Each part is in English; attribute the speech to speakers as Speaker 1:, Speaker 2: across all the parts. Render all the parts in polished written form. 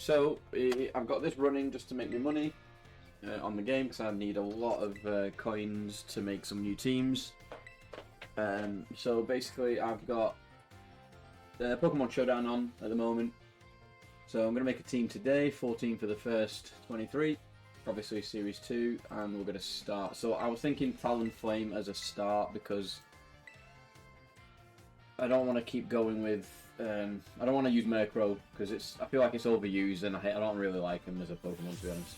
Speaker 1: So I've got this running just to make me money on the game because I need a lot of coins to make some new teams. So basically I've got Pokemon Showdown on at the moment. So I'm going to make a team today, 14 for the first 23, obviously Series 2, and we're going to start. So I was thinking Talonflame as a start because I don't want to keep going with, I don't want to use Murkrow because I feel like it's overused and I don't really like him as a Pokemon, to be honest.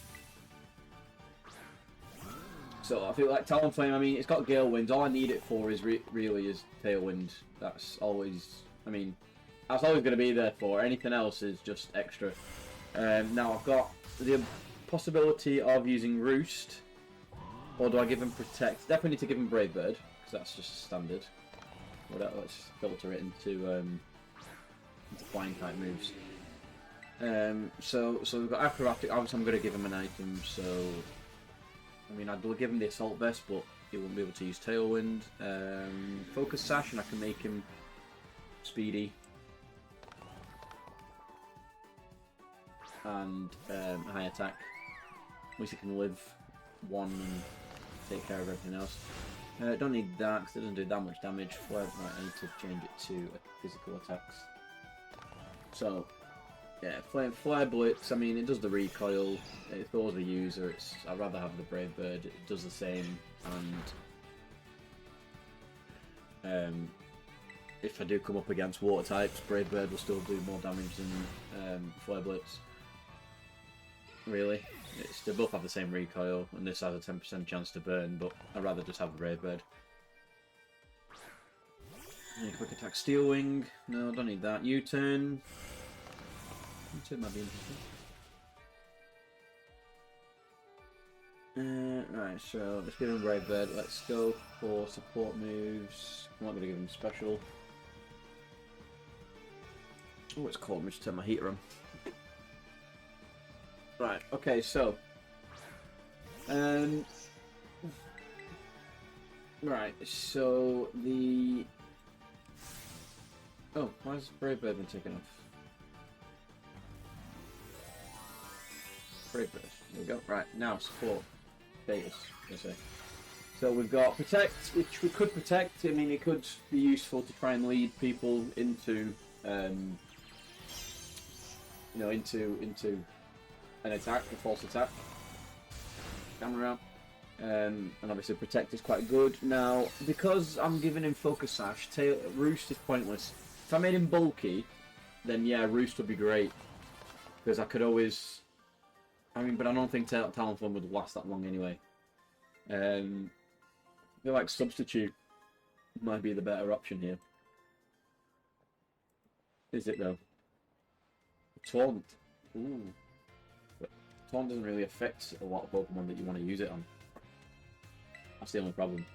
Speaker 1: So I feel like Talonflame, I mean, it's got Gale Wind. All I need it for is really is Tailwind. That's always, I mean, that's always going to be there for. Anything else is just extra. Now I've got the possibility of using Roost, or do I give him Protect? Definitely need to give him Brave Bird because that's just standard. Let's filter it into flying type moves. So we've got Acrobatic. Obviously, I'm going to give him an item. So I mean, I'd give him the Assault Vest, but he won't be able to use Tailwind. Focus Sash, and I can make him Speedy. And high attack. At least he can live one and take care of everything else. Don't need that because it doesn't do that much damage. Flare, right, I need to change it to physical attacks. So, yeah, Flare Blitz, I mean, it does the recoil. It throws the user. I'd rather have the Brave Bird. It does the same. And if I do come up against water types, Brave Bird will still do more damage than Flare Blitz. Really, they both have the same recoil, and this has a 10% chance to burn, but I'd rather just have the Brave Bird. Quick attack, Steel Wing. No, don't need that. U-turn. U-turn might be interesting. Right, so let's give him Brave Bird. Let's go for support moves. I'm not going to give him special. Oh, it's cold. Let me just turn my heater on. Right, okay, so right, so the why has Brave Bird been taken off? Brave Bird, there we go. Right, now support Betas, I say. So we've got Protect, which we could protect. I mean, it could be useful to try and lead people into you know, into an attack, a false attack. Camera out. And obviously Protect is quite good. Now, because I'm giving him Focus Sash, Roost is pointless. If I made him bulky, then yeah, Roost would be great. Because I could always... I mean, but I don't think Talonflame would last that long anyway. I feel like Substitute might be the better option here. Is it though? Taunt. Ooh. Taunt doesn't really affect a lot of Pokemon that you want to use it on. That's the only problem.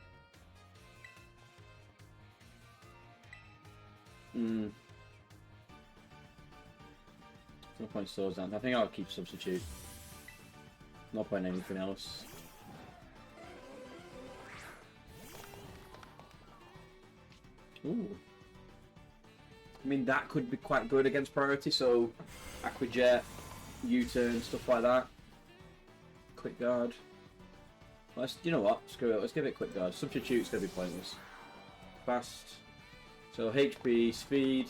Speaker 1: No point Swords Dance. I think I'll keep Substitute. No point anything else. Ooh. I mean, that could be quite good against Priority, so Aqua Jet, U-turn, stuff like that. Quick Guard. You know what? Screw it. Let's give it Quick Guard. Substitute's going to be pointless. Fast. So HP, speed,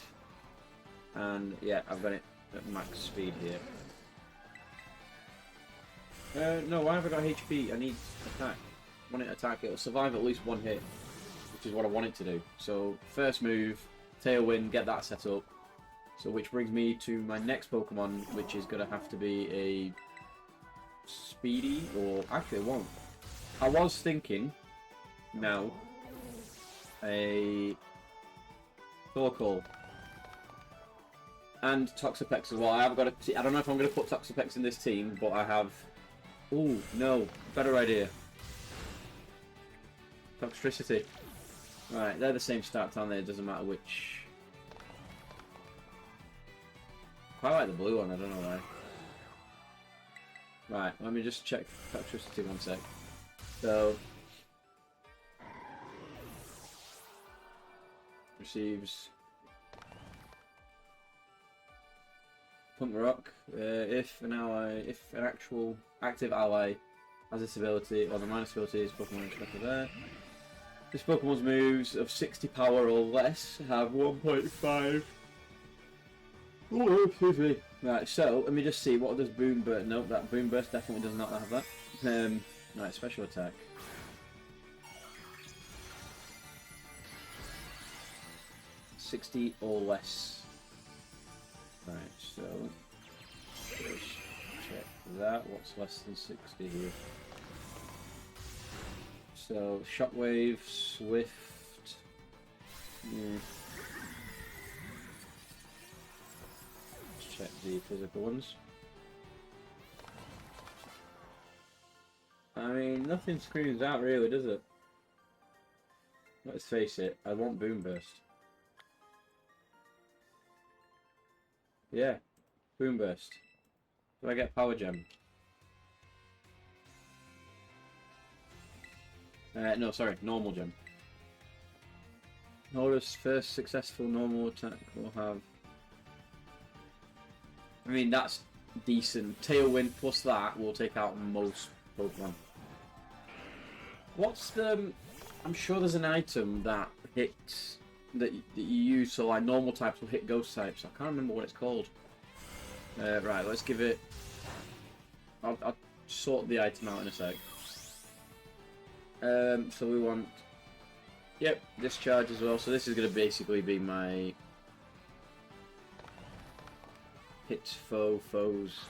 Speaker 1: and yeah, I've got it at max speed here. No, why have I got HP? I need attack. I want it to attack. It'll survive at least one hit, which is what I want it to do. So first move, Tailwind, get that set up. So which brings me to my next Pokemon, which is going to have to be a Speedy, or actually it won't. I was thinking, now, a Torkoal. And Toxapex as well. I don't know if I'm going to put Toxapex in this team, but I have... Ooh, no. Better idea. Toxtricity. Right, they're the same stats, aren't they? It doesn't matter which... I like the blue one, I don't know why. Right, let me just check Toxtricity one sec. So... Receives... Punk Rock. If an actual active ally has this ability, or the minus ability is Pokemon expected there. This Pokemon's moves of 60 power or less have 1.5. Oh, excuse me. Right, so let me just see. What does Boom Burst? Nope, that Boom Burst definitely does not have that. Right, special attack. $60 or less. Right, so let's check that. What's less than 60 here? So Shockwave, Swift. Yeah. Let's check the physical ones. I mean, nothing screams out really, does it? Let's face it, I want Boom Burst. Yeah, Boom Burst. Do I get Power Gem? No, sorry, Normal Gem. Horus' first successful normal attack will have... I mean, that's decent. Tailwind plus that will take out most Pokemon. What's the... I'm sure there's an item that hits... that you use, so like normal types will hit ghost types. I can't remember what it's called. Right, let's give it... I'll sort the item out in a sec. So we want... Yep, discharge as well. So this is going to basically be my... hit foes.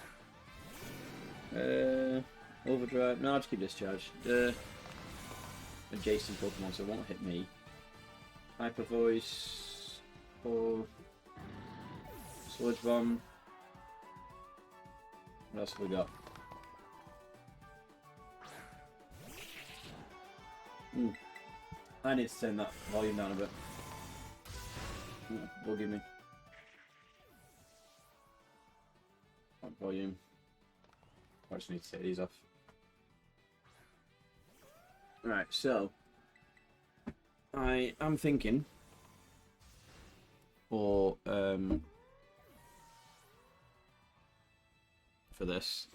Speaker 1: Overdrive. No, I'll just keep discharge. Adjacent Pokemon, so it won't hit me. Hyper Voice. Or... Sludge Bomb. What else have we got? I need to turn that volume down a bit. Buggy me. What volume? I just need to take these off. Right, so I am thinking for this.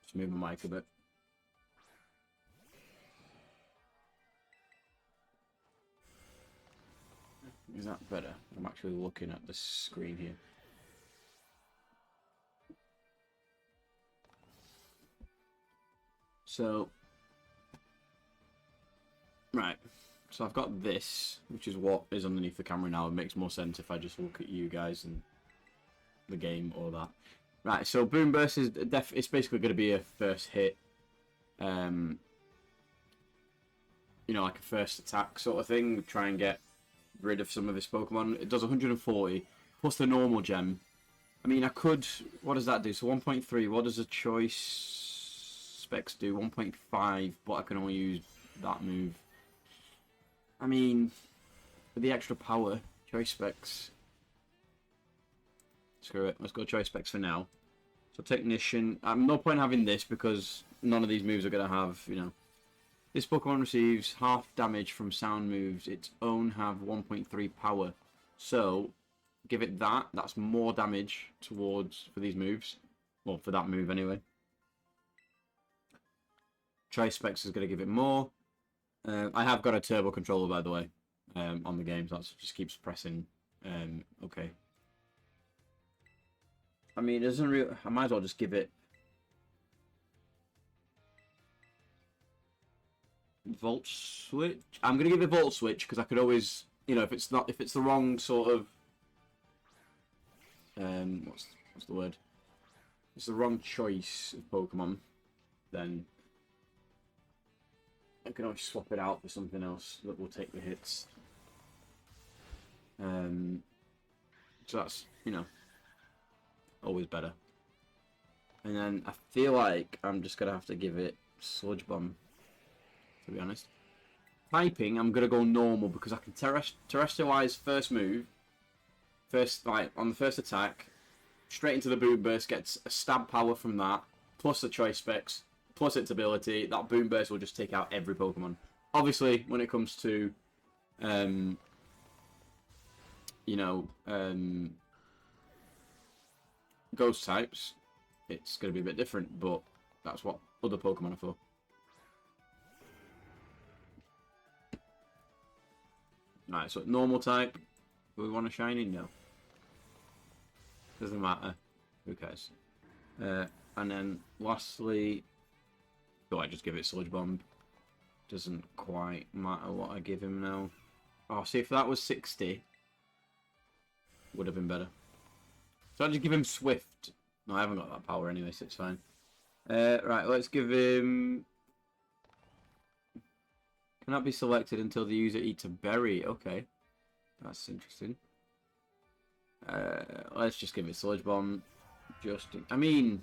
Speaker 1: Just move my mic a bit. Is that better? I'm actually looking at the screen here. So, right. So I've got this, which is what is underneath the camera now. It makes more sense if I just look at you guys and the game or that. Right, so Boom Burst is it's basically going to be a first hit. You know, like a first attack sort of thing. Try and get rid of some of his Pokemon. It does 140 plus the normal gem. I mean, I could... What does that do? So 1.3. What does a choice specs do? 1.5, but I can only use that move. I mean, with the extra power, choice specs... Screw it. Let's go choice specs for now. So Technician. No point having this because none of these moves are going to have, you know... This Pokemon receives half damage from sound moves. Its own have 1.3 power. So, give it that. That's more damage towards for these moves. Well, for that move anyway. Tri-Specs is going to give it more. I have got a turbo controller, by the way, on the game. So that just keeps pressing. Okay. I mean, it doesn't really... I might as well just give it... Volt Switch. I'm gonna give it Volt Switch because I could always, you know, if it's the wrong sort of, what's the word? If it's the wrong choice of Pokemon, then I can always swap it out for something else that will take the hits. So that's, you know, always better. And then I feel like I'm just gonna have to give it Sludge Bomb. To be honest, typing, I'm gonna go normal because I can terrestrialize first move, like on the first attack, straight into the Boom Burst, gets a stab power from that, plus the choice specs, plus its ability. That Boom Burst will just take out every Pokemon. Obviously, when it comes to, you know, ghost types, it's going to be a bit different, but that's what other Pokemon are for. Right, so normal type. Do we want a shiny? No. Doesn't matter. Who cares? And then lastly, do I just give it Sludge Bomb? Doesn't quite matter what I give him now. Oh, see, if that was 60, would have been better. So I'll just give him Swift. No, I haven't got that power anyway, so it's fine. Right, let's give him... Cannot be selected until the user eats a berry. Okay, that's interesting. Let's just give it Sludge Bomb. I mean...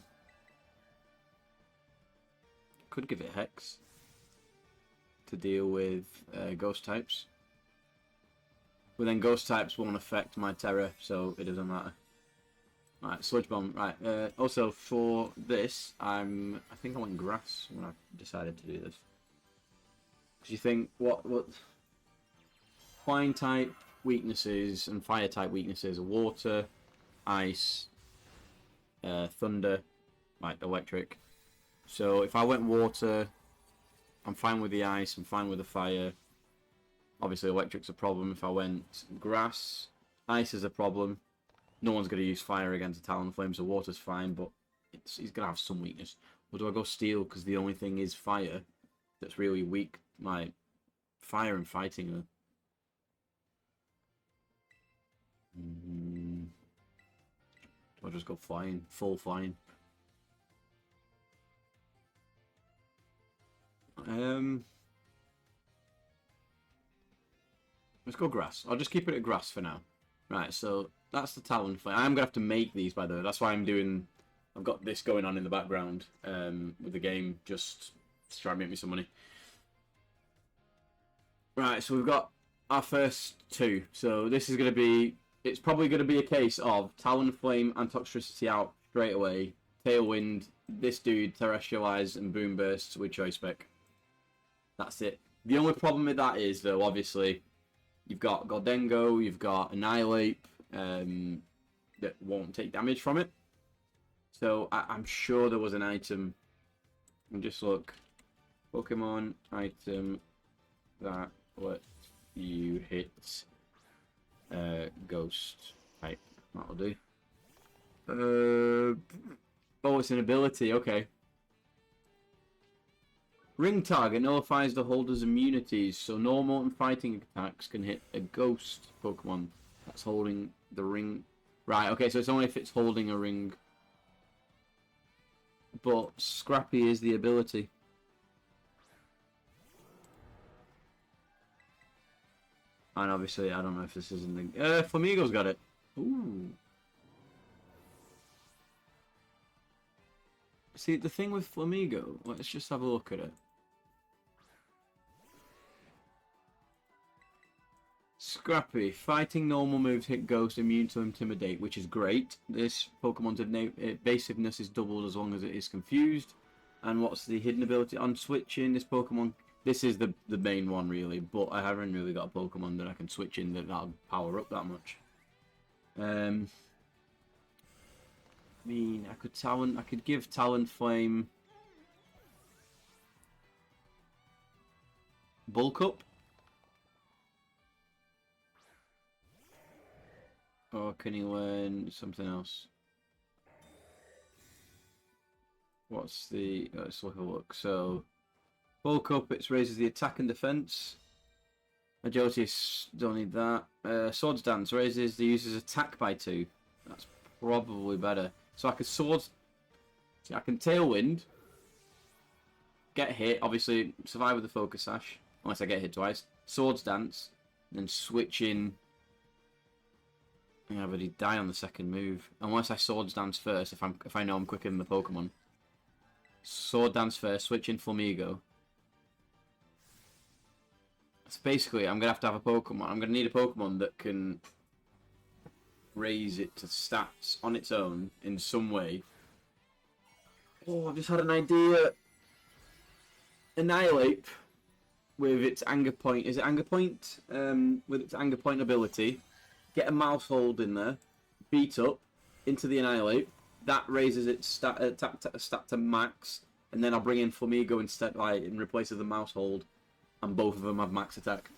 Speaker 1: Could give it Hex to deal with ghost types. But then ghost types won't affect my Terra, so it doesn't matter. Right, Sludge Bomb. Right. Also for this, I think I went grass when I decided to do this. Because you think what flying type weaknesses and fire type weaknesses are water, ice, thunder, like electric. So if I went water, I'm fine with the ice, I'm fine with the fire. Obviously electric's a problem. If I went grass, ice is a problem. No one's going to use fire against a Talonflame, so water's fine, but he's going to have some weakness. Or do I go steel, because the only thing is fire that's really weak? My fire and fighting are... I'll just go flying, full flying. Let's go grass. I'll just keep it at grass for now. Right, so that's the Talonflame. I'm gonna have to make these, by the way. That's why I've got this going on in the background with the game, just to try and make me some money. Right, so we've got our first two. So this is gonna be... It's probably gonna be a case of Talonflame and Toxtricity out straight away. Tailwind, this dude, Terrestrialize, and Boom Burst with Choice Spec. That's it. The only problem with that is, though, obviously, you've got Gholdengo, you've got Annihilate, that won't take damage from it. So I'm sure there was an item. And just look, Pokemon item that lets you hit Ghost type. That'll do. Oh, it's an ability. Okay. Ring target nullifies the holder's immunities, so normal and fighting attacks can hit a ghost Pokemon that's holding the ring. Right, okay, so it's only if it's holding a ring. But Scrappy is the ability. And obviously, I don't know if this is in the... Flamigo's got it. Ooh. See, the thing with Flamigo, let's just have a look at it. Scrappy, fighting normal moves hit Ghost, immune to Intimidate, which is great. This Pokemon's evasiveness is doubled as long as it is confused. And what's the hidden ability on switching? This Pokemon, this is the main one really, but I haven't really got a Pokemon that I can switch in that'll power up that much. I mean, I could give Talonflame Bulk Up. Or can he learn something else? What's the... let's look a look. So, Bulk Up, it raises the attack and defense. Agility, don't need that. Swords Dance raises the user's attack by 2. That's probably better. So I can I can Tailwind, get hit, obviously survive with the Focus Sash, unless I get hit twice. Swords Dance, then switch in. Yeah, but he'd die on the second move. Unless I Swords Dance first, if I know I'm quicker than the Pokemon. Sword Dance first, switch in Flamigo. So basically, I'm going to have a Pokemon. I'm going to need a Pokemon that can raise it to stats on its own in some way. Oh, I've just had an idea. Annihilate with its Anger Point. Is it Anger Point? With its Anger Point ability. Get a Maushold in there. Beat up into the Annihilate. that raises its stat to max, and then I'll bring in Flamigo instead, like in replace of the Maushold, and both of them have max attack.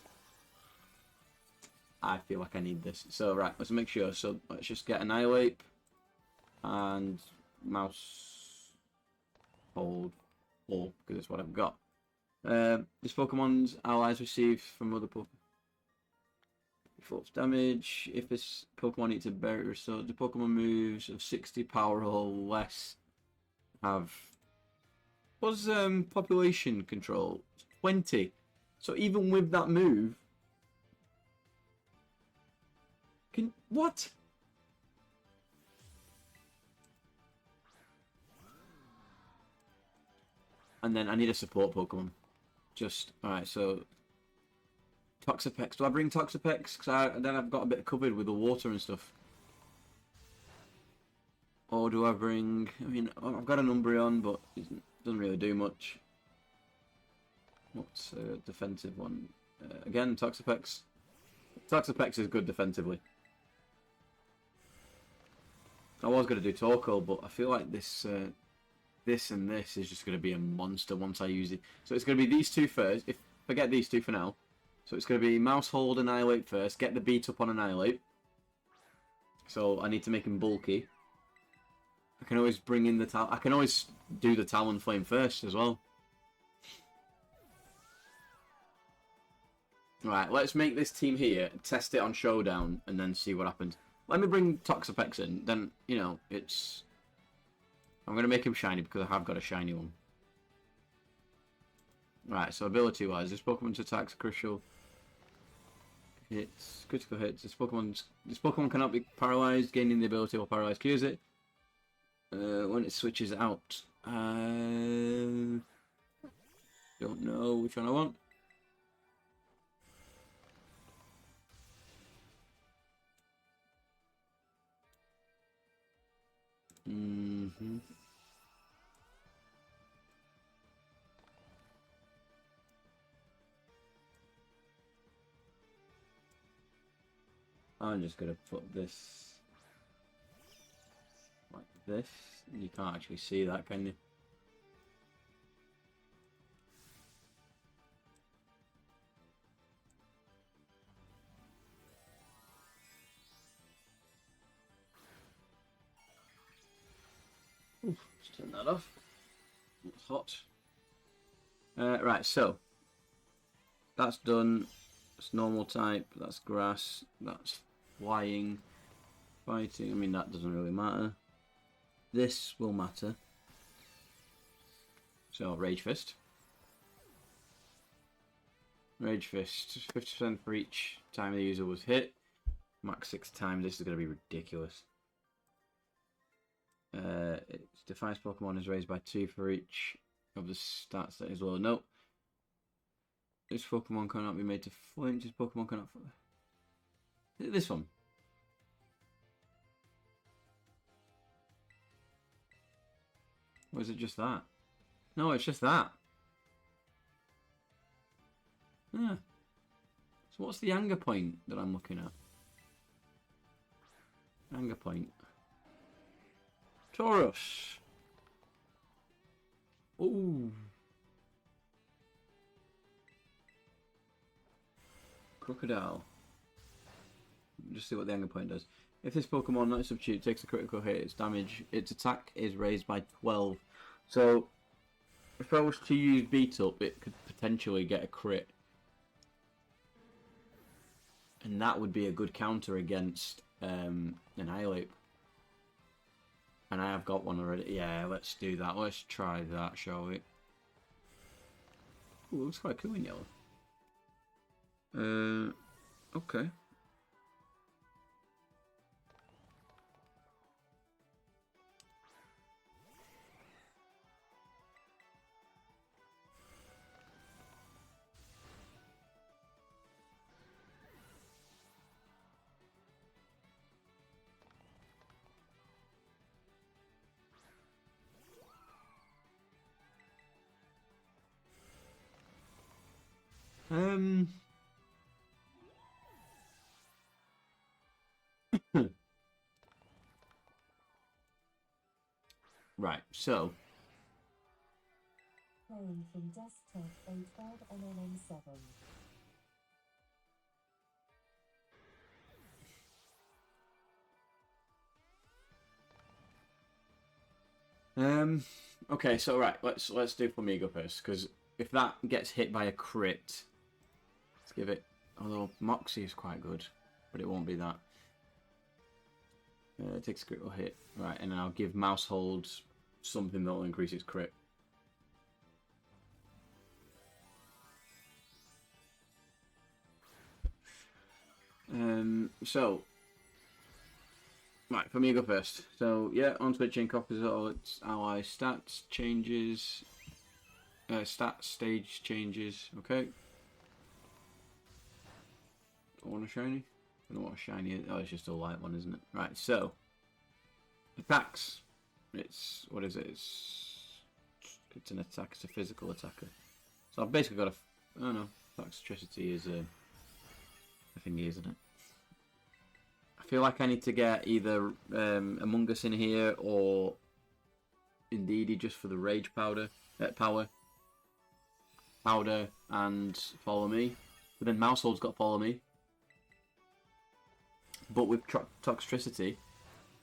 Speaker 1: I feel like I need this. So right, let's make sure. So let's just get Annihilate and Maushold 4 because that's what I've got. This Pokemon's allies receive from other Pokemon. Default damage. If this Pokemon eats a berry, so the Pokemon moves of 60 power or less have. What's population control? 20. So even with that move, what? And then I need a support Pokemon. Just alright. So Toxapex. Do I bring Toxapex? Because then I've got a bit covered with the water and stuff. Or do I bring... I mean, I've got an Umbreon, but it doesn't really do much. What's a defensive one? Again, Toxapex. Toxapex is good defensively. I was going to do Torkoal, but I feel like this and this is just going to be a monster once I use it. So it's going to be these two first. Forget these two for now. So it's going to be Maushold, Annihilate first. Get the beat up on Annihilate. So I need to make him bulky. I can always bring in the I can always do the Talonflame first as well. Right, let's make this team here, test it on Showdown, and then see what happens. Let me bring Toxapex in, then, you know, it's... I'm going to make him shiny because I have got a shiny one. Right, so ability-wise, this Pokemon's attacks crucial hits, critical hits. This Pokemon cannot be paralyzed, gaining the ability while paralyzed cures it. When it switches out, don't know which one I want. I'm just gonna put this like this. You can't actually see that, can you? Oof, let's turn that off. It's hot. Right, so that's done. That's normal type. That's grass. That's flying, fighting. I mean, that doesn't really matter. This will matter. So Rage Fist. Rage Fist, 50% for each time the user was hit. Max 6 times. This is going to be ridiculous. Its Defiance Pokemon is raised by 2 for each of the stats that is low. Nope. This Pokemon cannot be made to flinch. This Pokemon cannot... This one. Or is it just that? No, it's just that. Yeah. So what's the anger point that I'm looking at? Anger point. Taurus. Ooh. Crocodile. Just see what the anger point does. If this Pokemon, not substitute, takes a critical hit, its damage, its attack is raised by 12. So, if I was to use Beat Up, it could potentially get a crit. And that would be a good counter against Annihilate. And I have got one already. Yeah, let's do that. Let's try that, shall we? Ooh, it looks quite cool in yellow. Okay. Right, so...
Speaker 2: Playing from desktop A12 MNN7.
Speaker 1: Okay, so right, let's do Flamigo first, because if that gets hit by a crit, let's give it. Although Moxie is quite good, but it won't be that. It takes a critical hit, right, and then I'll give Maushold something that will increase its crit. So right, Flamigo first. So yeah, on switching copies all its ally stats changes. Stat stage changes, okay. Don't want a shiny? I don't want a shiny. Oh, it's just a light one, isn't it? Right, so. Attacks. It's. What is it? It's an attack. It's a physical attacker. So I've basically got a. I don't know. Toxicity is a thingy, isn't it? I feel like I need to get either Among Us in here or Indeedee just for the rage power. Powder and follow me. But then Maushold's got follow me. But with Toxicity,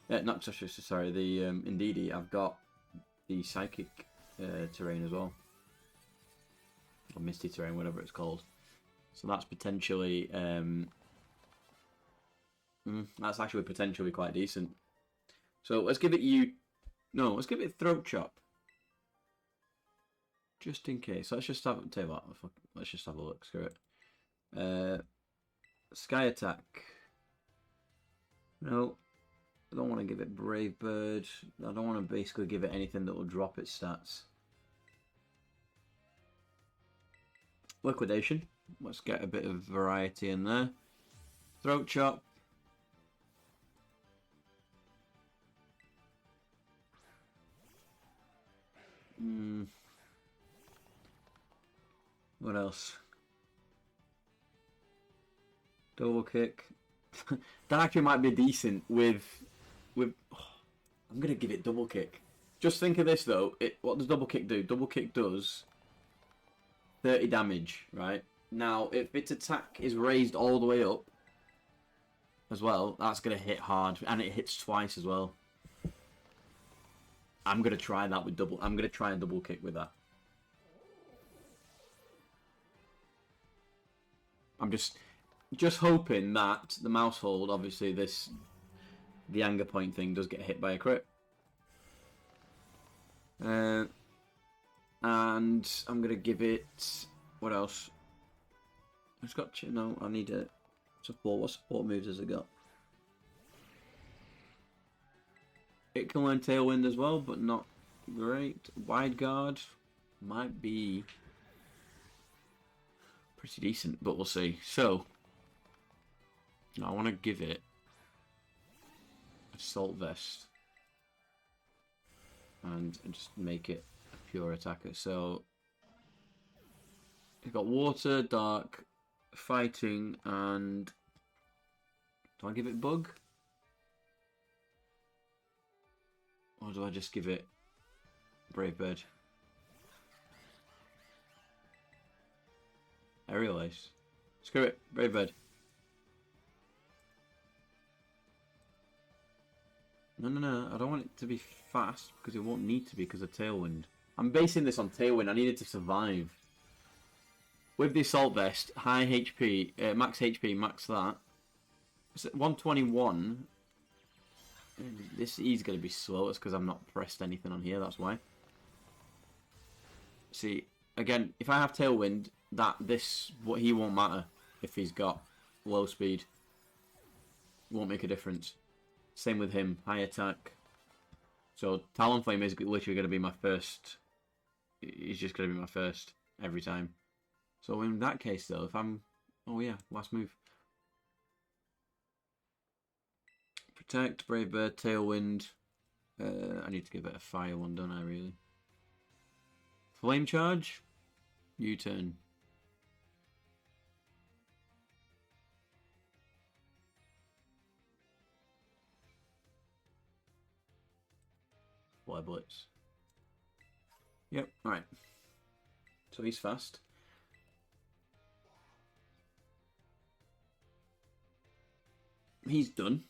Speaker 1: not Toxicity, sorry, the Indeedee, I've got the Psychic terrain as well. Or Misty terrain, whatever it's called. So that's potentially... that's actually potentially quite decent. So let's give it let's give it Throat Chop. Just in case. Let's just have tell you what, let's just have a look. Screw it. Sky Attack. No, I don't want to give it Brave Bird. I don't want to basically give it anything that will drop its stats. Liquidation. Let's get a bit of variety in there. Throat Chop. What else? Double Kick. That actually might be decent with. I'm gonna give it Double Kick. Just think of this though. What does Double Kick do? Double Kick does 30 damage, right? Now, if its attack is raised all the way up as well, that's gonna hit hard, and it hits twice as well. I'm gonna try that with double. I'm gonna try a Double Kick with that. I'm just hoping that the Maushold, obviously the anger point thing does get hit by a crit. And I'm gonna give it, what else? It's got, no, I need a support. What support moves has it got? It can learn Tailwind as well, but not great. Wide Guard might be pretty decent, but we'll see. So I want to give it Assault Vest and just make it a pure attacker. So it's got Water, Dark, Fighting, and do I give it Bug? Or do I just give it Brave Bird? Aerial Ace. Screw it, Brave Bird. No, I don't want it to be fast because it won't need to be because of Tailwind. I'm basing this on Tailwind. I need it to survive. With the Assault Vest, high HP, max HP, max that. It's at 121. This E's going to be slow. It's because I've not pressed anything on here, that's why. See, again, if I have Tailwind, what he won't matter if he's got low speed. It won't make a difference. Same with him, high attack. So Talonflame is literally going to be my first. He's just going to be my first every time. So in that case, though, if I'm, oh yeah, last move. Protect, Brave Bird, Tailwind. I need to give it a fire one, don't I? Really. Flame Charge. U-turn. Butterfly Blitz. Yep, alright. So he's fast. He's done.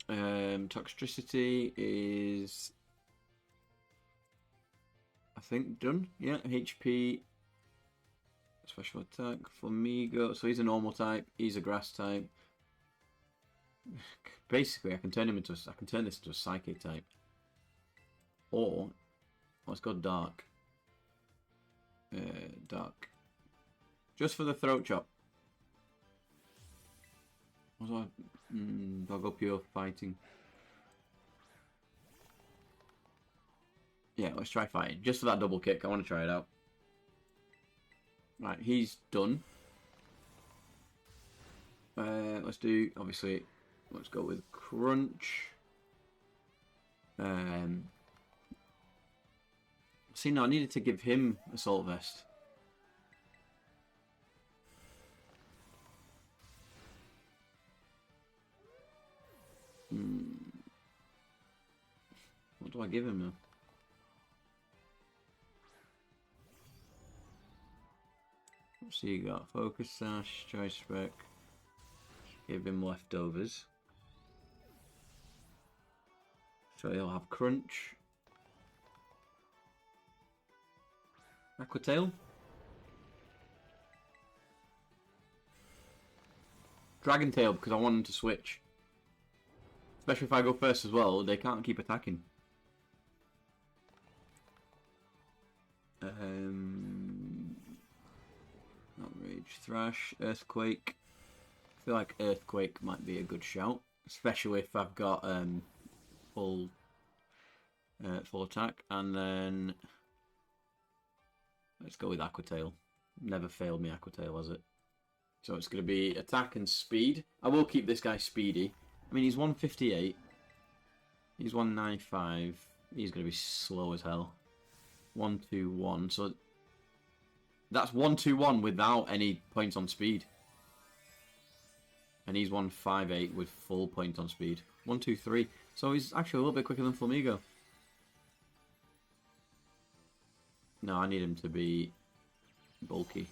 Speaker 1: Toxicity is, I think, done. Yeah, HP. Special attack. Flamigo. So he's a normal type. He's a grass type. Basically, I can turn this into a psychic type. Or let's go dark. Dark. Just for the throat chop. Do I go pure fighting? Yeah, let's try fighting. Just for that double kick. I want to try it out. Right, he's done. Let's do, obviously, let's go with Crunch. See, no, I needed to give him Assault Vest. What do I give him now? So you got Focus Sash, Choice Spec. Give him leftovers. So he'll have Crunch. Aqua Tail. Dragon Tail, because I want him to switch. Especially if I go first as well, they can't keep attacking. Outrage, Thrash, Earthquake. I feel like Earthquake might be a good shout, especially if I've got full attack. And then let's go with Aqua Tail. Never failed me, Aqua Tail, has it? So it's going to be attack and speed. I will keep this guy speedy. I mean, he's 158. He's 195. He's going to be slow as hell. 121. So that's 121 without any points on speed. And he's 158 with full points on speed. 123. So he's actually a little bit quicker than Flamigo. No, I need him to be bulky.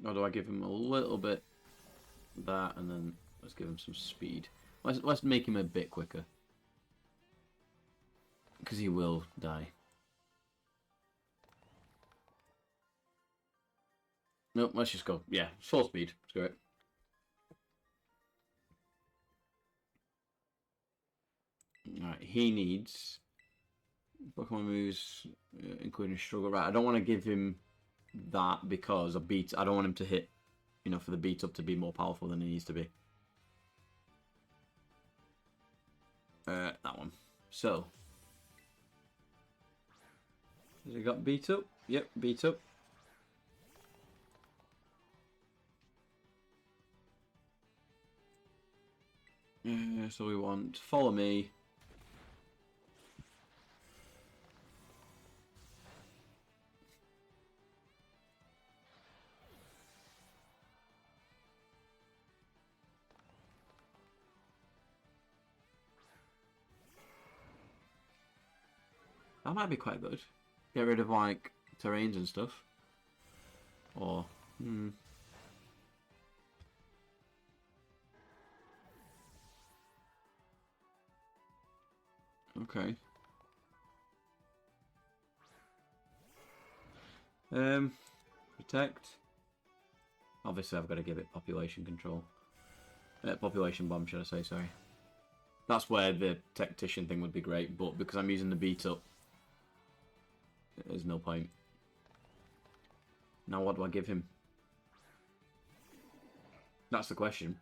Speaker 1: Or do I give him a little bit of that and then let's give him some speed. Let's make him a bit quicker. Because he will die. Nope, let's just go. Yeah, full speed. Screw it. Alright, he needs Pokemon moves, including Struggle. Right, I don't want to give him that because I don't want him to hit, for the beat up to be more powerful than he needs to be. That one. So, has he got beat up? Yep, beat up. So we want follow me. That might be quite good. Get rid of like terrains and stuff. Or okay. Protect. Obviously, I've got to give it population control. Population bomb, should I say? Sorry. That's where the tactician thing would be great, but because I'm using the beat up, there's no point. Now, what do I give him? That's the question.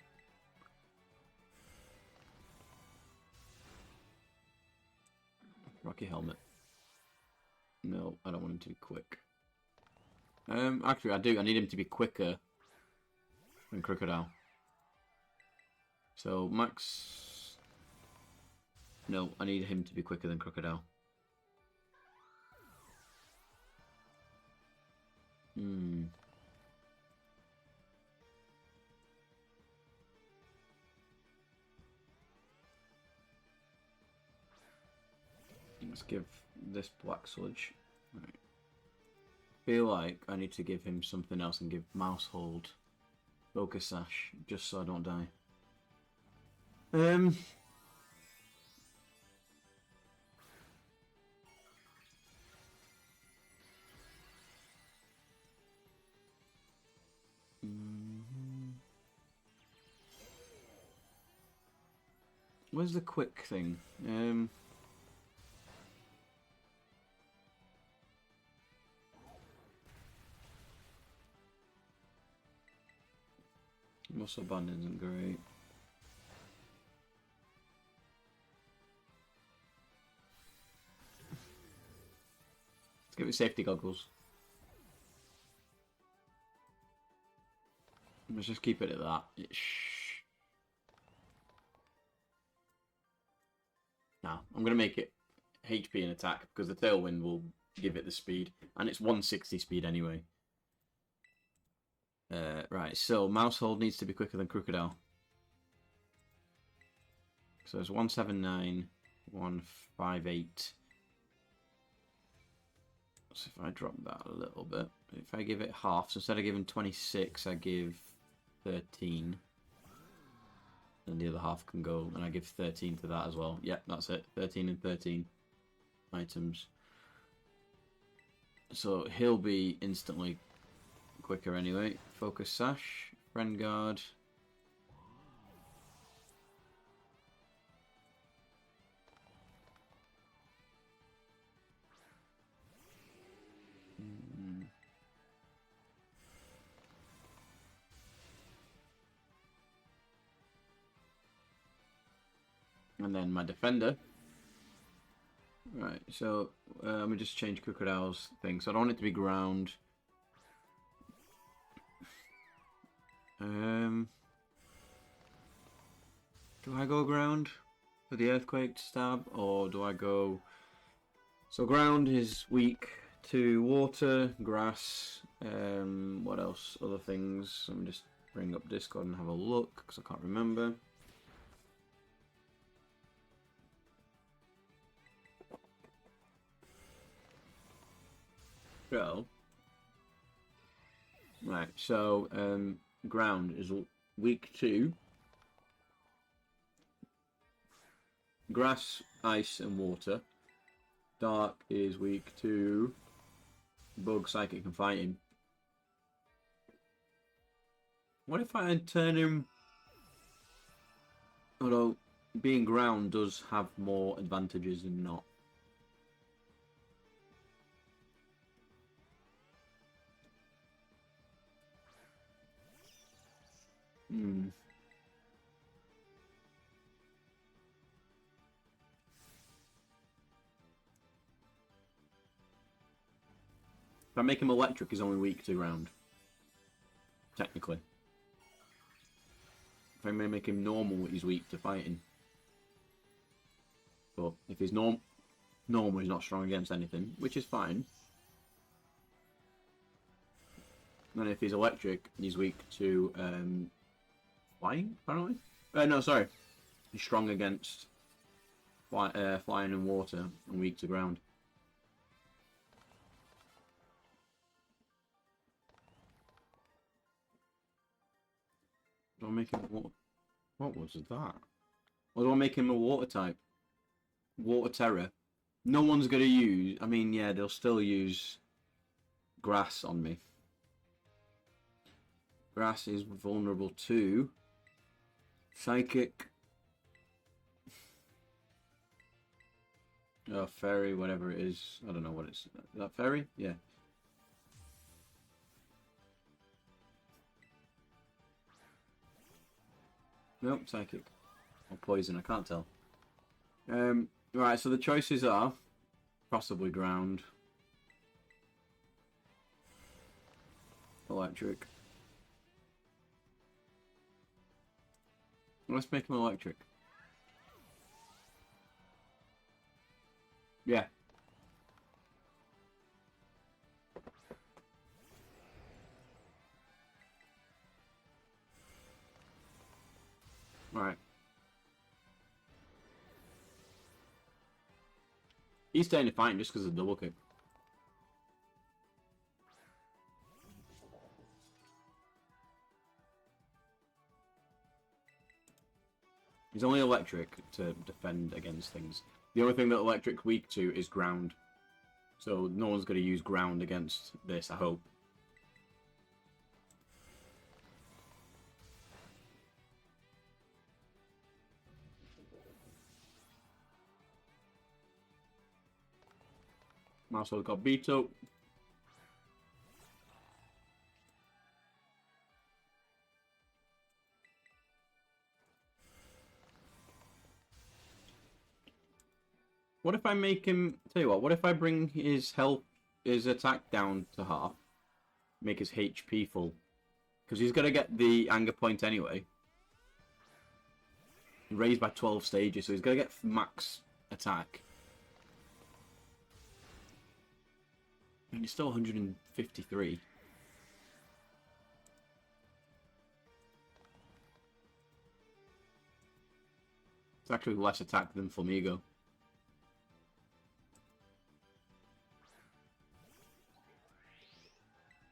Speaker 1: Rocky Helmet. No, I don't want him to be quick. Actually, I do. I need him to be quicker than Crocodile. So, Max... No, I need him to be quicker than Crocodile. Let's give this Black Sludge. Right. Feel like I need to give him something else and give Maushold Focus Sash, just so I don't die. Where's the quick thing? Muscle Band isn't great. Let's give it safety goggles. Let's just keep it at that. Now, I'm going to make it HP and attack because the Tailwind will give it the speed. And it's 160 speed anyway. Right, so Maushold needs to be quicker than Crocodile. So it's 179, 158. So if I drop that a little bit, if I give it half, so instead of giving 26, I give 13. And the other half can go, and I give 13 to that as well. Yep, that's it. 13 and 13 items. So he'll be instantly quicker anyway. Focus Sash, Friend Guard. And then my defender. Right, so let me just change Crocodile's thing. So I don't want it to be ground. Do I go ground for the earthquake stab, or do I go... So ground is weak to water, grass, what else? Other things. Let me just bring up Discord and have a look, because I can't remember. So, right, so ground is weak to grass, ice, and water. Dark is weak to bug, psychic, and fighting. What if I turn him... Although being ground does have more advantages than not. If I make him electric, he's only weak to ground. Technically. If I may make him normal, he's weak to fighting. But if he's normal, he's not strong against anything, which is fine. And if he's electric, he's weak to flying, apparently. No, sorry. He's strong against flying and water, and weak to ground. Do I make him water? What was that? Or do I make him a water type? Water terror. No one's gonna use... I mean, yeah, they'll still use grass on me. Grass is vulnerable to psychic. Oh, fairy, whatever it is. I don't know what it's... Is that fairy? Yeah. Nope, psychic. Or poison, I can't tell. Right, so the choices are possibly ground, electric. Let's make him electric. Yeah. Right.
Speaker 3: He's staying in fighting just because of the double kick. He's only electric to defend against things. The only thing that electric's weak to is ground. So no one's going to use ground against this, I hope. Maushold got beat up. What if I make him... Tell you what if I bring his health, his attack down to half? Make his HP full. Because he's going to get the anger point anyway. Raised by 12 stages, so he's going to get max attack. And he's still 153. It's actually less attack than Flamigo.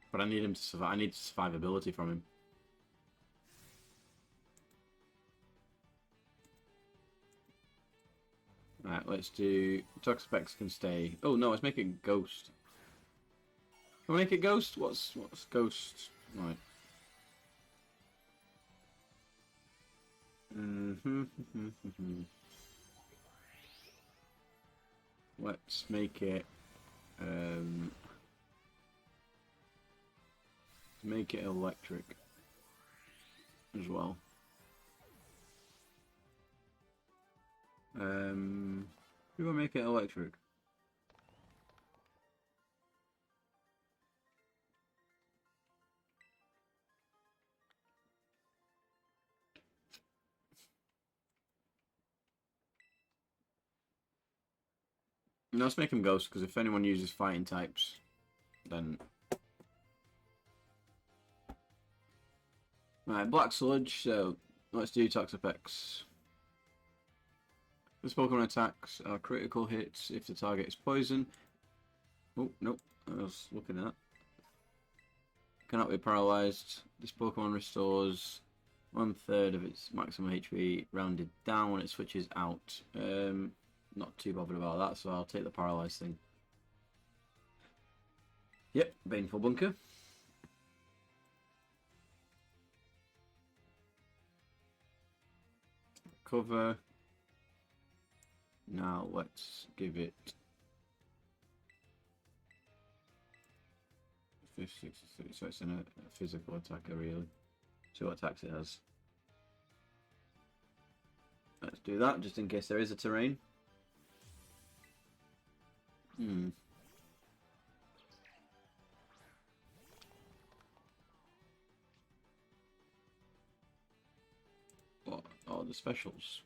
Speaker 3: But I need him to survive. I need survivability from him. Alright, let's do... Toxapex can stay... Oh no, let's make it Ghost. Can we make it Ghost? What's Ghost? Right. Let's make it... make it electric as well. Do I make it electric? No, let's make him Ghost, because if anyone uses fighting types, then... Right, Black Sludge, so let's do Toxapex. This Pokemon attacks are critical hits if the target is poison. Oh, nope, I was looking at that. Cannot be paralyzed. This Pokemon restores 1/3 of its maximum HP rounded down when it switches out. Not too bothered about that, so I'll take the paralyzed thing. Yep, Baneful Bunker. Cover. Now let's give it 56, so it's in a physical attacker really. See what attacks it has. Let's do that just in case there is a terrain. What are the specials?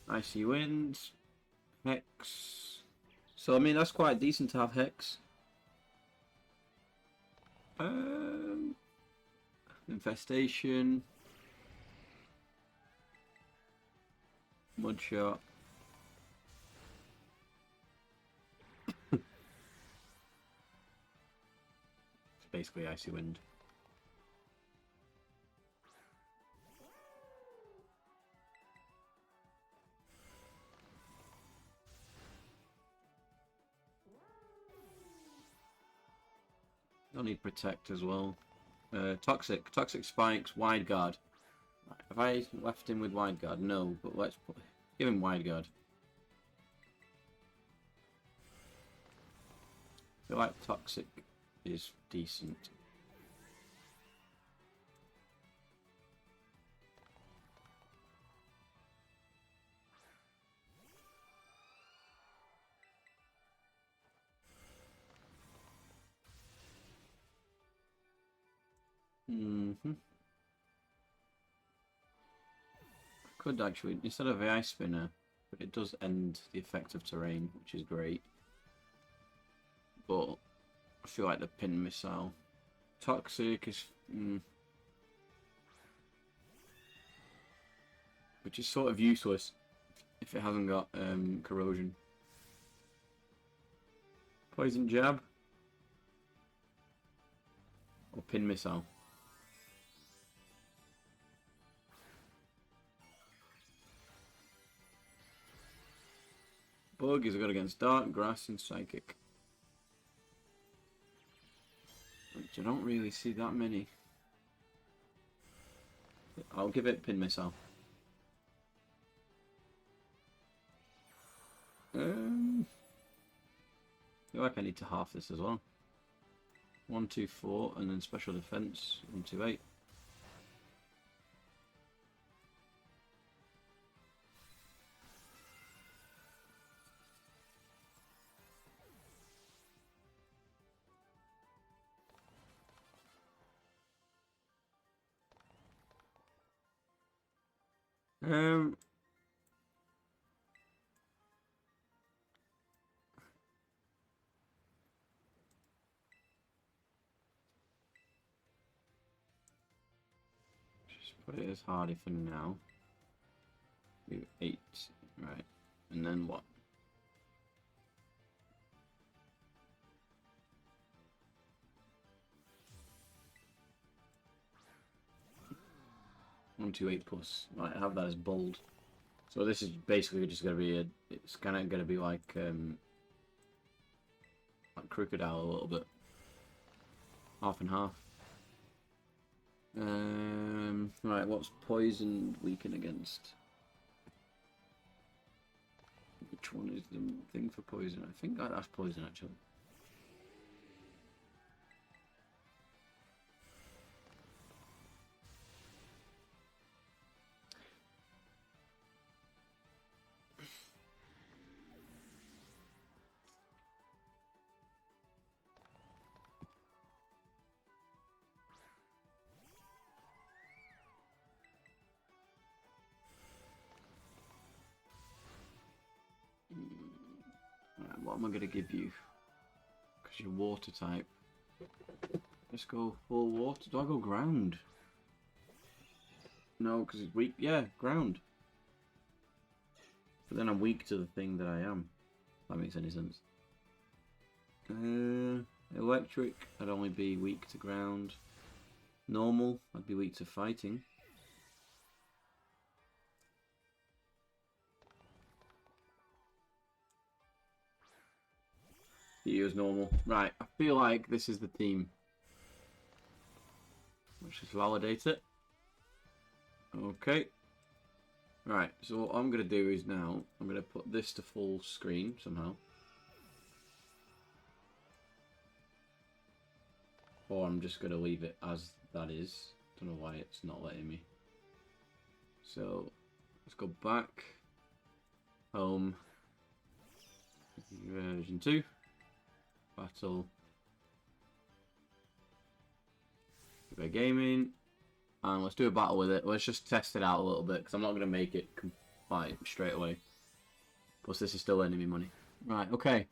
Speaker 3: Icy Winds, Hex. So I mean that's quite decent to have Hex. Infestation, Mudshot. It's basically Icy Wind. They'll need Protect as well. Toxic Spikes, Wide Guard. Have I left him with Wide Guard? No, but let's give him Wide Guard. I feel like Toxic is decent. Could actually, instead of the Ice Spinner, but it does end the effect of terrain, which is great. But I feel like the Pin Missile. Toxic is... which is sort of useless if it hasn't got corrosion. Poison jab. Or pin missile. Bug is good against dark, grass, and psychic. Which I don't really see that many. I'll give it pin missile. I feel like I need to half this as well. 1, 2, 4, and then special defense 1, 2, 8. Just put it as hardy for now. Do 8, right, and then what? One, 2, 8 plus. Right, I have that as bold. So this is basically just gonna be it's kind of gonna be like crocodile a little bit, half and half. Right, what's poison weaken against? Which one is the thing for poison? I think that's poison actually. Right, what am I going to give you? Because you're water type. Let's go full water. Do I go ground? No, because it's weak. Yeah, ground. But then I'm weak to the thing that I am. If that makes any sense. Electric, I'd only be weak to ground. Normal, I'd be weak to fighting. Use normal. Right, I feel like this is the team. Let's just validate it. Okay. Right, so what I'm going to do is now, I'm going to put this to full screen somehow. Or I'm just going to leave it as that is. Don't know why it's not letting me. So, let's go back. Home. Version 2. Battle. Huggybear Gaming. And let's do a battle with it. Let's just test it out a little bit, because I'm not going to make it fight straight away. Plus this is still enemy money. Right, okay.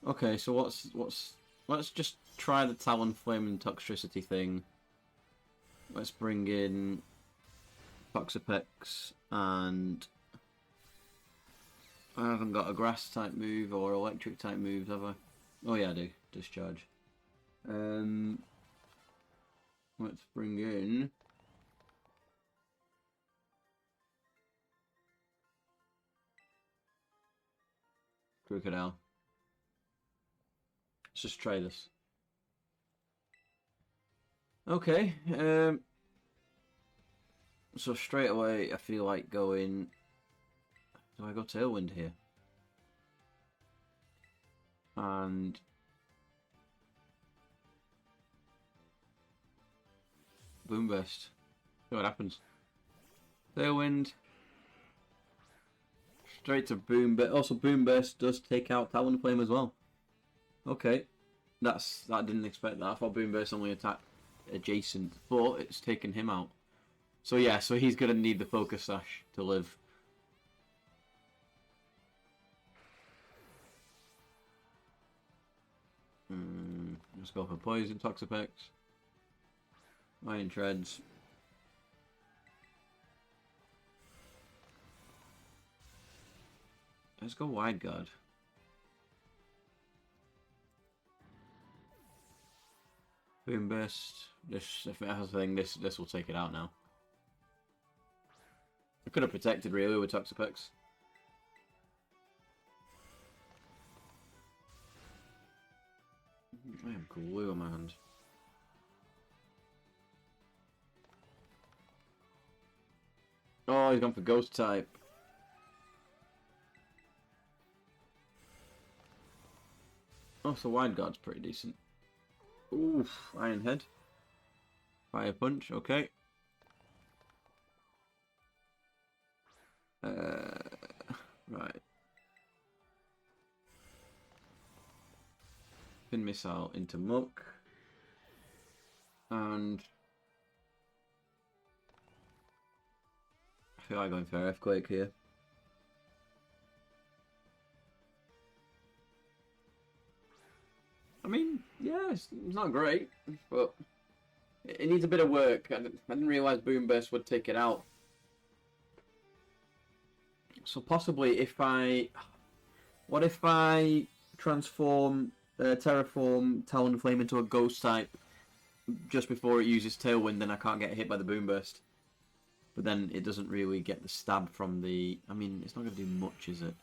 Speaker 3: Okay, so let's just try the Talon Flame and Toxicity thing. Let's bring in Toxapex, and I haven't got a grass type move or electric type moves, have I? Oh yeah, I do. Discharge. Let's bring in Crocodile. Let's just try this. Okay, so straight away I feel like going... Do I go Tailwind here? And... Boom Burst. See what happens. Tailwind. Straight to Boom Burst. Also Boom Burst does take out Talon Flame as well. Okay. I didn't expect that. I thought Boom Burst only attacked adjacent, but it's taken him out. So yeah, so he's gonna need the Focus Sash to live. Let's go for Poison Toxapex. Iron Treads. Let's go Wide Guard. Boom Burst. This, if it has a thing, this will take it out now. I could have protected really with Toxapex. I have glue on my hand. Oh, he's gone for Ghost type. Oh, so Wide Guard's pretty decent. Oof, Iron Head. Fire Punch, okay. Right. Pin Missile into Muck. And I feel like going for Earthquake here. I mean, yeah, it's not great, but it needs a bit of work. I didn't realise Boom Burst would take it out. So possibly if I... What if I transform, terraform Talonflame into a Ghost type just before it uses Tailwind, then I can't get hit by the Boom Burst. But then it doesn't really get the stab from the... I mean, it's not going to do much, is it?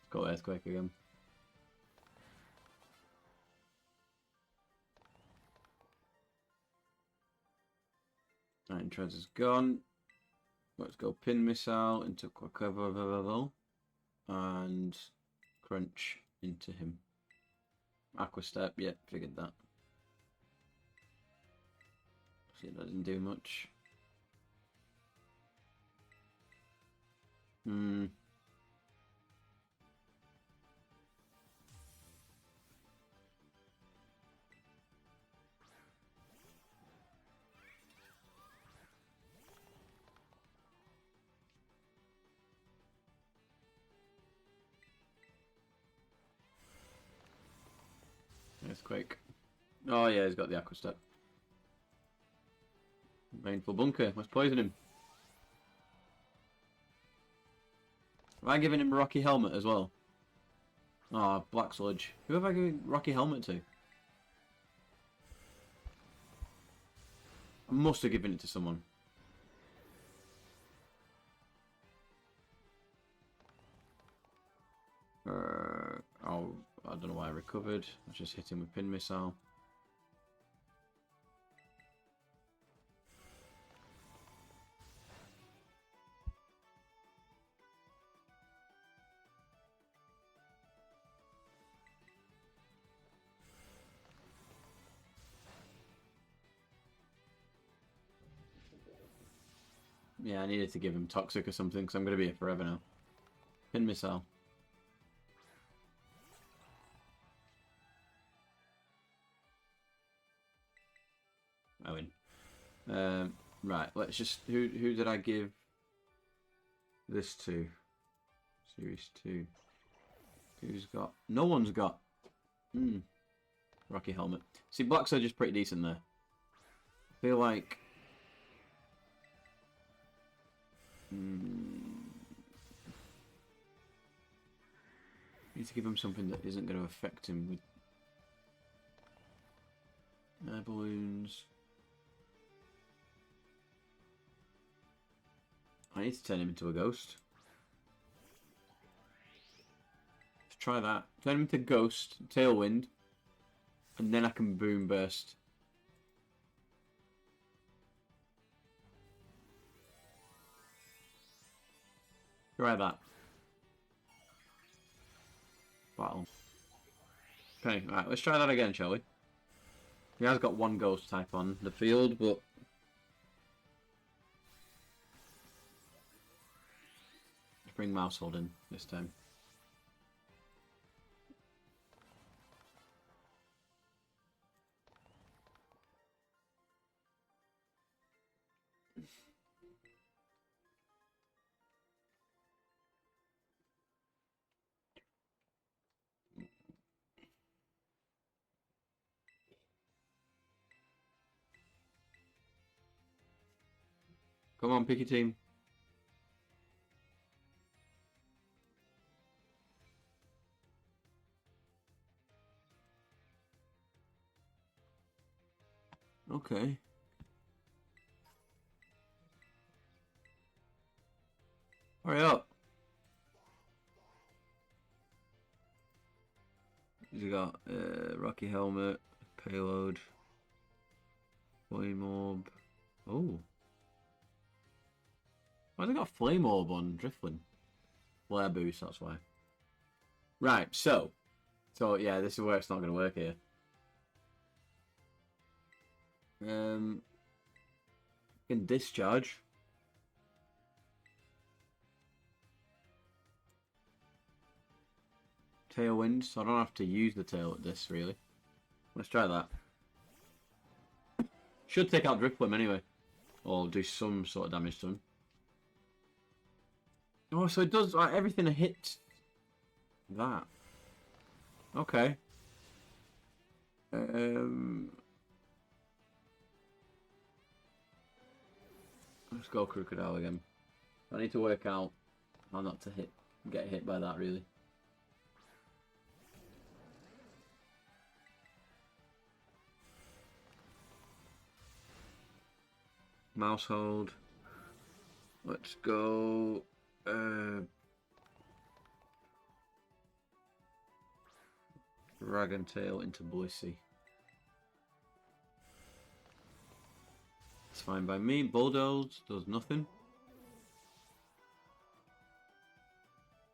Speaker 3: Go Earthquake again. Iron Treads is gone. Let's go Pin Missile into Quacklevel and Crunch into him. Aqua Step, yeah, figured that. See, that doesn't do much. Earthquake. Oh yeah, he's got the Aqua Step. Rainful Bunker. Let's poison him. Am I giving him a Rocky Helmet as well? Oh, Black Sludge. Who have I given Rocky Helmet to? I must have given it to someone. Oh, I don't know why I recovered. I just hit him with Pin Missile. Yeah, I needed to give him Toxic or something, because I'm going to be here forever now. Pin Missile. I win. Right, let's just... Who did I give this to? Series 2. Who's got... No one's got... Rocky Helmet. See, Black Surge is pretty decent there. I feel like... Need to give him something that isn't going to affect him with air balloons. I need to turn him into a ghost. Let's try that. Turn him into Ghost, Tailwind, and then I can Boom Burst. Try that. Battle. Okay, right, let's try that again, shall we? He has got one Ghost type on the field, but... Let's bring Maushold in this time. Come on, pick your team. Okay. Hurry up. You got Rocky Helmet, Payload, Flame Orb. Oh. Why have they got Flame Orb on Driflin? Flare Boost, that's why. Right, so yeah, this is where it's not going to work here. Can discharge. Tailwind, so I don't have to use the tail at this, really. Let's try that. Should take out Drifblim anyway. Or do some sort of damage to him. Oh, so it does everything hits that. Okay. Let's go Crocodile again. I need to work out how not to get hit by that, really. Maushold. Let's go. Dragon Tail into Blissey. It's fine by me. Bulldoze does nothing.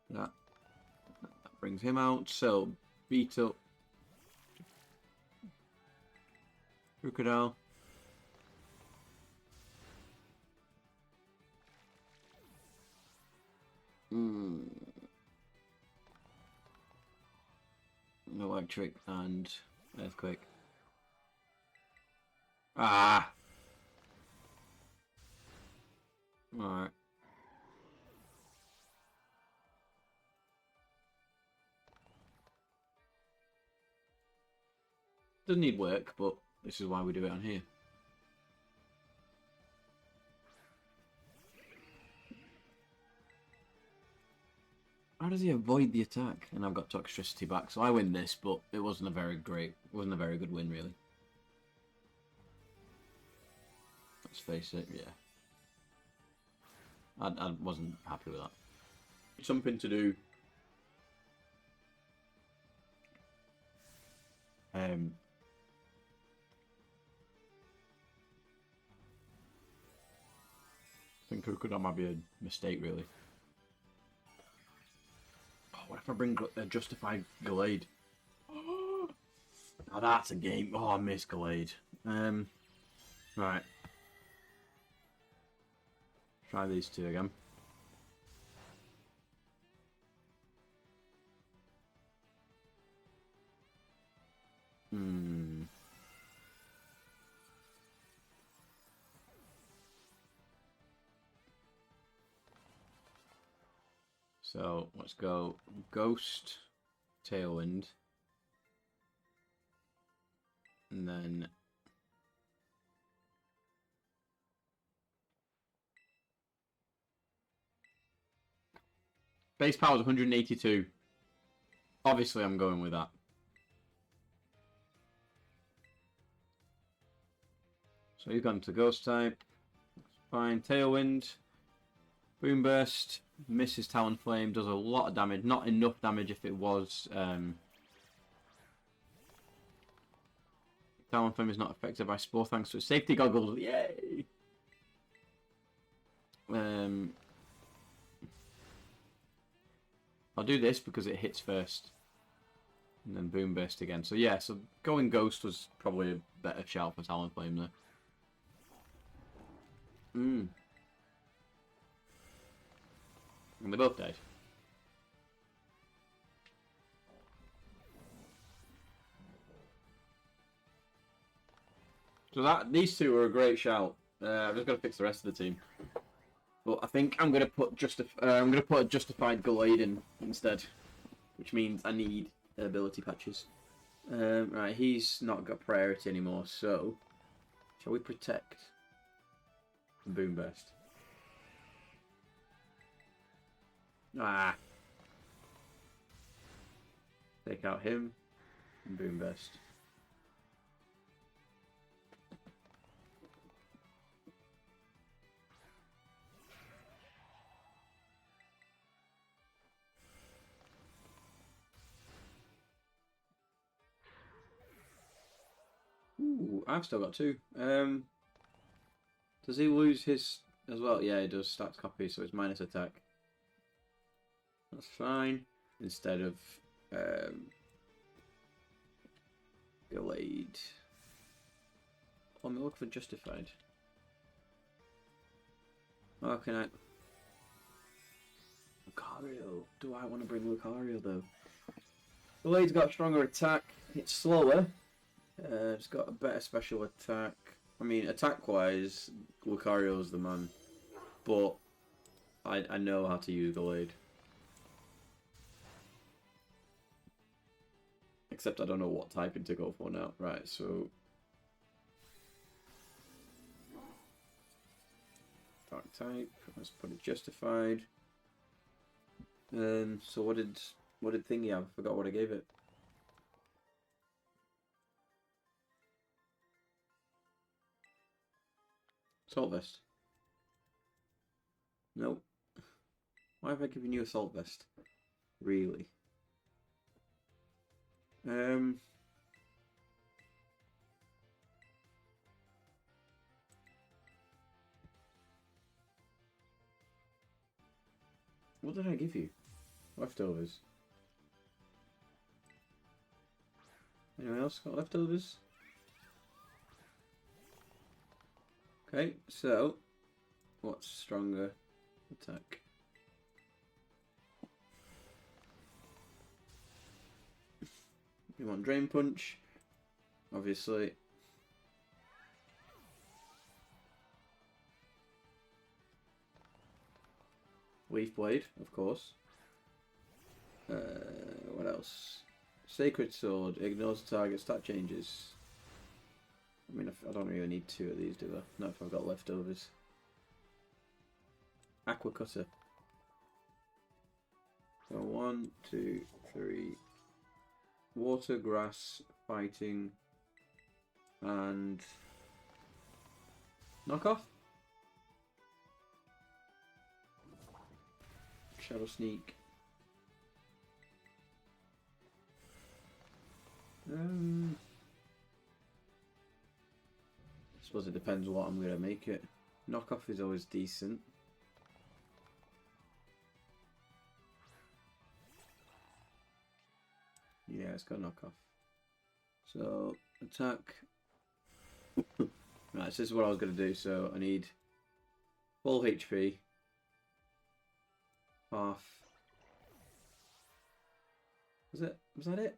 Speaker 3: That brings him out. So beat up Crocodile. Electric and Earthquake. Ah! Alright. Doesn't need work, but this is why we do it on here. How does he avoid the attack? And I've got Toxtricity back, so I win this, but it wasn't a very good win, really. Let's face it, yeah. I wasn't happy with that. Something to do. I think Crocodile might be a mistake, really. What if I bring a Justified Gallade? Now that's a game. Oh, I miss Gallade. Right. Try these two again. So let's go Ghost, Tailwind, and then base power is 182. Obviously, I'm going with that. So he's gone to Ghost type. Fine. Tailwind, Boom Burst. Misses Talonflame, does a lot of damage. Not enough damage if it was. Talonflame is not affected by Spore thanks to its safety goggles. Yay! I'll do this because it hits first. And then Boom Burst again. So yeah, so going Ghost was probably a better shout for Talonflame there. And they both died. So these two were a great shout. I've just got to fix the rest of the team. But I think I'm gonna put a Justified Gallade in instead, which means I need ability patches. Right, he's not got priority anymore. So shall we protect Boom Burst? Ah. Take out him and boom best. Ooh, I've still got 2. Does he lose his as well? Yeah, he does. Stats copy, so it's minus attack. That's fine. Instead of Gallade. Oh, I'm looking for Justified. Oh, can I? Lucario. Do I want to bring Lucario though? Gallade's got a stronger attack. It's slower. It's got a better special attack. I mean, attack-wise, Lucario's the man. But I know how to use Gallade. Except I don't know what typing to go for now. Right, so... Dark type. Let's put it Justified. So what did Thingy have? I forgot what I gave it. Assault Vest. Nope. Why have I given you Assault Vest? Really? What did I give you? Leftovers. Anyone else got leftovers? Okay, so what's stronger attack? You want Drain Punch, obviously. Leaf Blade, of course. What else? Sacred Sword ignores the target stat changes. I mean, I don't really need 2 of these, do I? Not if I've got leftovers. Aqua Cutter. So 1, 2, 3. Water, Grass, Fighting, and Knockoff. Shadow Sneak. I suppose it depends what I'm gonna make it. Knockoff is always decent. Yeah, it's got knockoff. So attack. Right, so this is what I was gonna do. So I need full HP. Half. Was that it?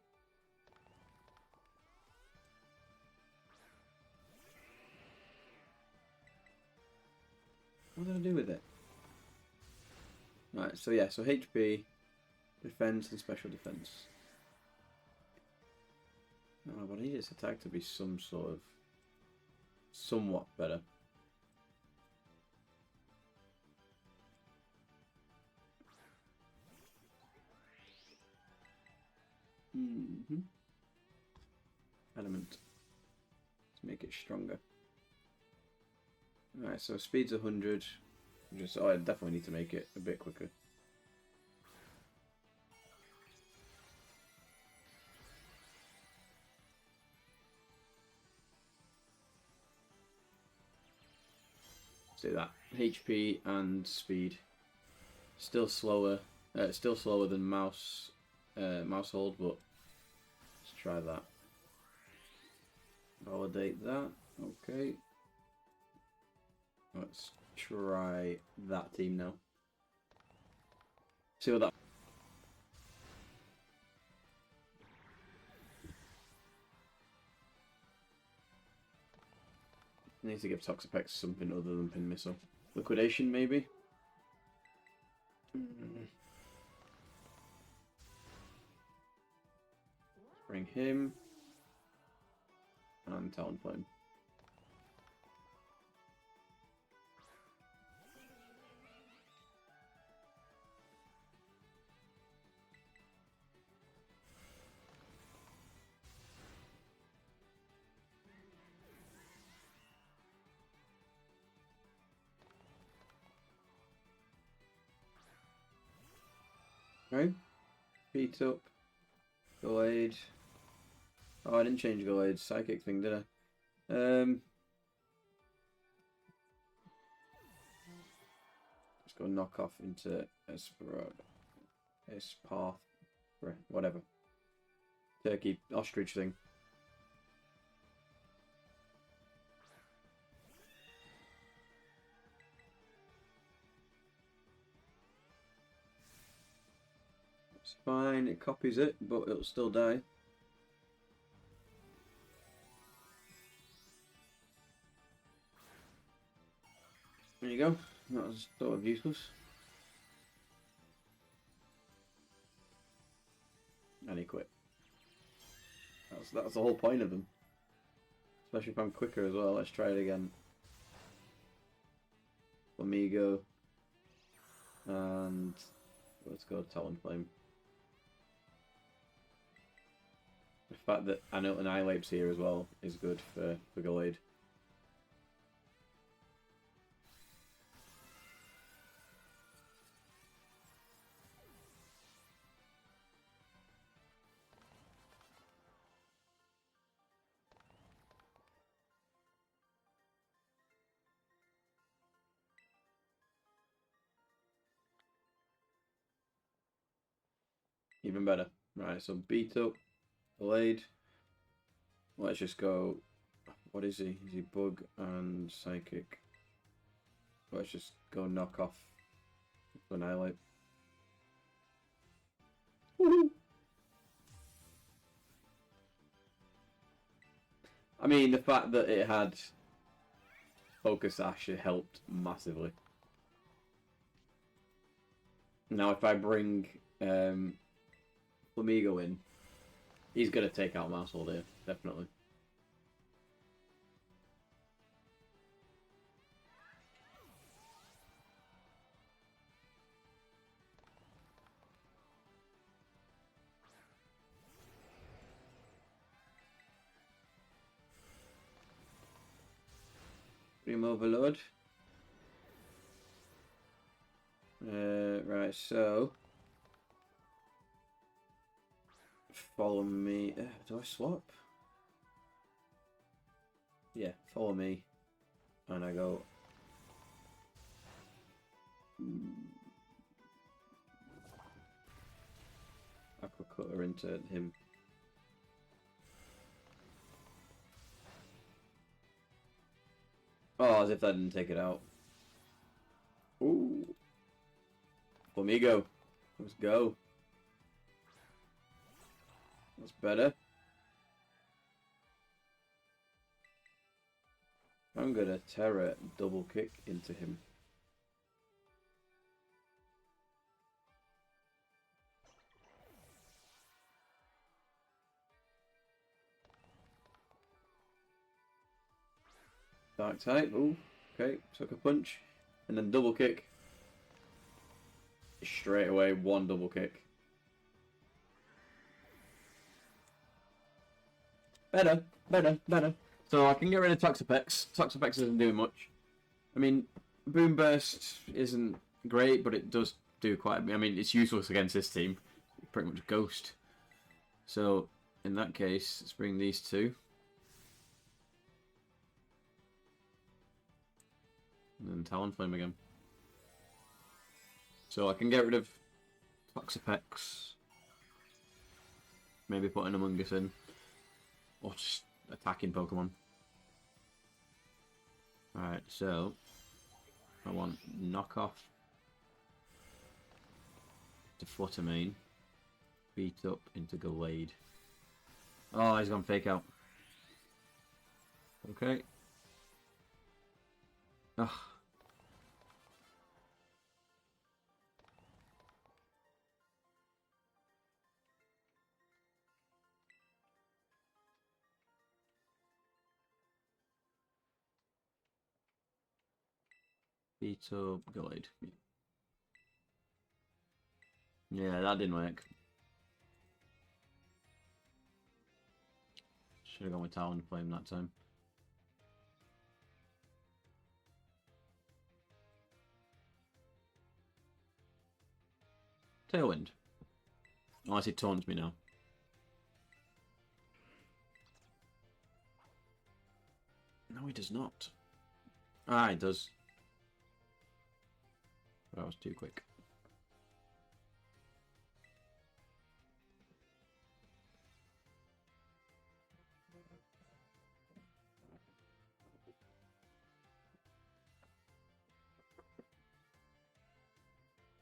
Speaker 3: What did I do with it? Right, so yeah, so HP, defense, and special defense. Oh, but I need its attack to be somewhat better. Element. Let's make it stronger. Alright, so speed's 100. I definitely need to make it a bit quicker. Let's do that. HP and speed. Still slower. Still slower than Maushold, but let's try that. Validate that. Okay. Let's try that team now. See what that. I need to give Toxapex something other than Pin Missile. Liquidation, maybe? Bring him. And Talonflame. Okay. Beat up. Gallade. Oh, I didn't change Gallade's psychic thing, did I? Let's go knock off into Esparth, whatever. Turkey, ostrich thing. It's fine, it copies it, but it'll still die. There you go. That was sort of useless. And he quit. That's the whole point of them. Especially if I'm quicker as well. Let's try it again. Flamigo. And let's go Talonflame. The fact that I know Annihilape's here as well is good for Gallade. Even better. Right, so beat up, Gallade. Let's just go. What is he? Is he bug and psychic? Let's just go knock off Annihilate. Woohoo! I mean, the fact that it had Focus Ash helped massively. Now, if I bring Flamigo in, he's going to take out Maushold here, definitely. Dream Overload. Right, so follow me. Do I swap? Yeah, follow me. And I go. Aqua Cutter into him. Oh, as if that didn't take it out. Ooh. Flamigo. Let's go. That's better. I'm gonna Terra double kick into him. Dark type. Ooh. Okay. Took a punch. And then double kick. Straight away, one double kick. Better. So I can get rid of Toxapex. Toxapex isn't doing much. I mean, Boom Burst isn't great, but it does do quite a bit. I mean, it's useless against this team. Pretty much ghost. So, in that case, let's bring these two. And then Talonflame again. So I can get rid of Toxapex. Maybe put an Among Us in. Or just attacking Pokemon. Alright, so I want knockoff to Fluttermane. Beat up into Gallade. Oh, he's gone fake out. Okay. Ugh. Beat up Gallade. Yeah, that didn't work. Should have gone with Talonflame that time. Tailwind. Unless he taunts me now. No, he does not. Ah, he does. That was too quick.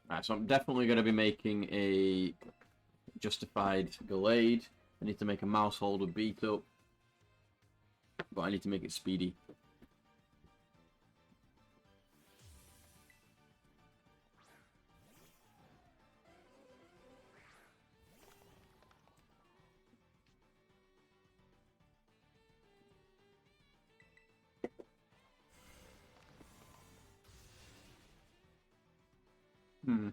Speaker 3: Alright, so I'm definitely going to be making a justified Gallade. I need to make a Maushold with beat up. But I need to make it speedy. Hmm.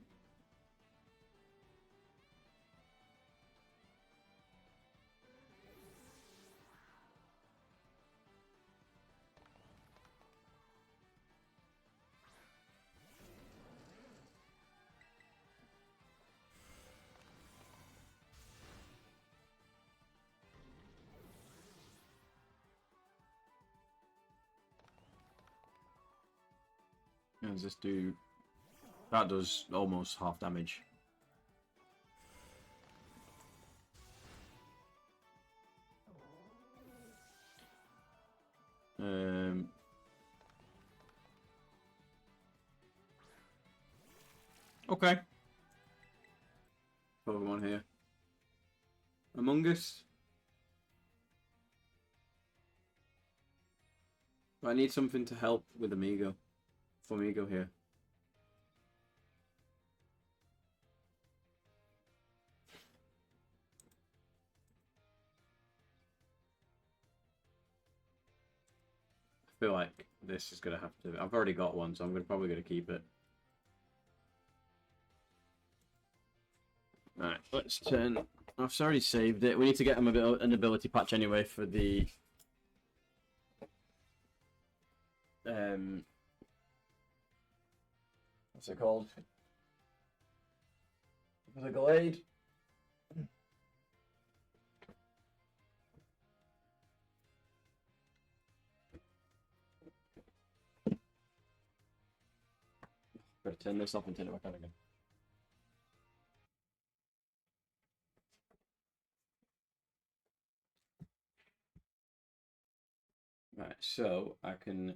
Speaker 3: How does this do? That does almost half damage. Okay. Pokemon here. Among Us. But I need something to help with Amigo. For Amigo here. I feel like this is going to have to... I've already got one, so I'm probably going to keep it. Alright, let's turn... I've already saved it. We need to get him an ability patch anyway for the... What's it called? For the Gallade. Better turn this off and turn it back on again. Right, so I can